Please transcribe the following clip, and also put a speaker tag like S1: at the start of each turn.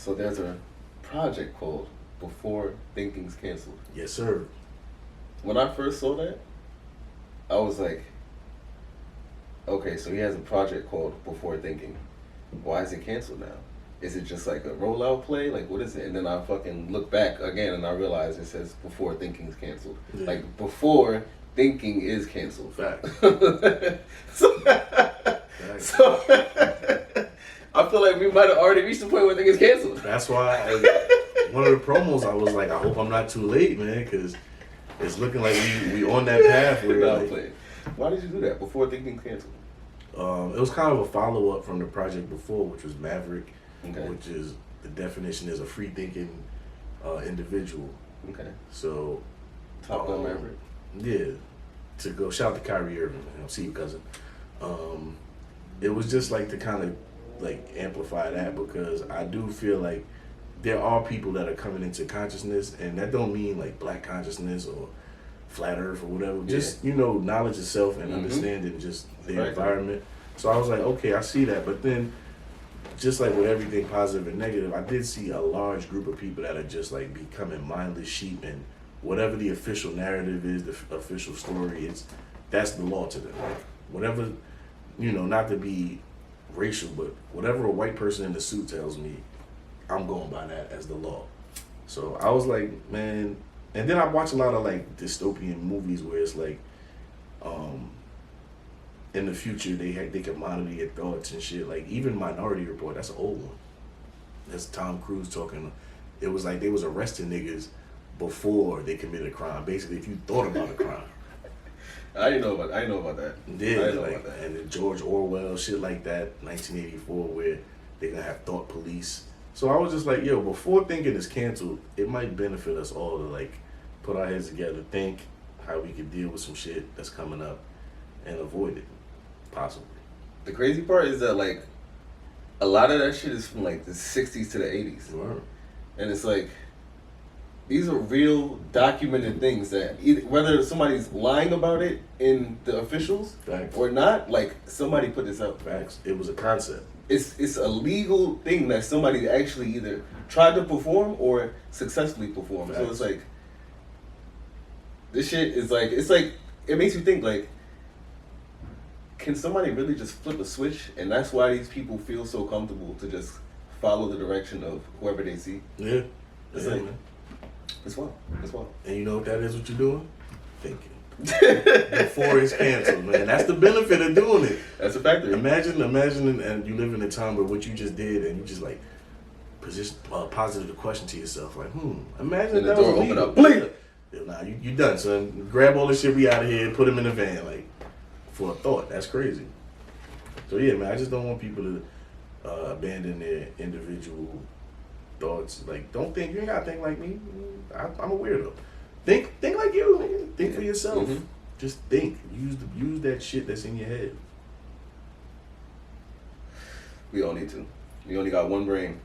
S1: So there's a project called Before Thinking's Canceled.
S2: Yes, sir.
S1: When I first saw that, I was like, okay, so he has a project called Before Thinking. Why is it canceled now? Is it just like a rollout play? Like, what is it? And then I fucking look back again and I realize it says Before Thinking's canceled.
S2: Yeah.
S1: Like, before thinking is canceled.
S2: Fact.
S1: so, so I feel like we might have already reached the point where thinking is canceled.
S2: That's why one of the promos, I was like, I hope I'm not too late, man, because it's looking like we on that path. Where like,
S1: why did you do that? Before Thinking's canceled?
S2: It was kind of a follow-up from the project before, which was Maverick,
S1: Okay.
S2: which is, the definition is a free-thinking individual.
S1: Okay.
S2: So,
S1: Top Gun Maverick?
S2: Yeah. To go, shout out to Kyrie Irving, man. See you, cousin. It was just like to kind of like amplify that, because I do feel like there are people that are coming into consciousness, and that don't mean like black consciousness or flat earth or whatever. Just, knowledge of self and understanding just their environment. So I was like, okay, I see that. But then, just like with everything positive and negative, I did see a large group of people that are just like becoming mindless sheep, and whatever the official narrative is, the official story, that's the law to them. Like, whatever, not to be racial, but whatever a white person in the suit tells me, I'm going by that as the law. So I was like, man, and then I watch a lot of like dystopian movies where it's like, in the future they can monitor your thoughts and shit. Like even Minority Report, that's an old one. That's Tom Cruise talking. It was like they was arresting niggas before they committed a crime. Basically, if you thought about a crime.
S1: I didn't know about that.
S2: Yeah, like, and then George Orwell, shit like that, 1984, where they're gonna have thought police. So I was just like, yo, before thinking is canceled, it might benefit us all to like put our heads together, think how we could deal with some shit that's coming up and avoid it, possibly.
S1: The crazy part is that like a lot of that shit is from like the 60s to the 80s.
S2: Right.
S1: And it's like, these are real documented things that whether somebody's lying about it in the officials
S2: Facts.
S1: or not, like somebody put this out.
S2: Facts. It was a concept.
S1: It's a legal thing that somebody actually either tried to perform or successfully performed.
S2: Facts.
S1: So it's like, this shit is like, it makes you think like, can somebody really just flip a switch, and that's why these people feel so comfortable to just follow the direction of whoever they see?
S2: Yeah.
S1: It's
S2: yeah,
S1: like,
S2: man.
S1: it's wild. It's wild.
S2: And you know what that is, what you're doing? Thinking. Before it's canceled, man. That's the benefit of doing it.
S1: That's a factor.
S2: Imagine, and you live in a time where what you just did, and you just like positive the question to yourself, like, imagine
S1: And
S2: if
S1: the
S2: that was
S1: door open
S2: illegal.
S1: up. Bleep.
S2: Nah, you done, son. Grab all this shit, we out of here, put him in the van, like, for a thought. That's crazy. So yeah, man, I just don't want people to abandon their individual thoughts. Like, don't think, you ain't gotta think like me. I'm a weirdo. Think like you, nigga. Think for yourself.
S1: Mm-hmm.
S2: Just think. Use that shit that's in your head.
S1: We all need to. We only got one brain.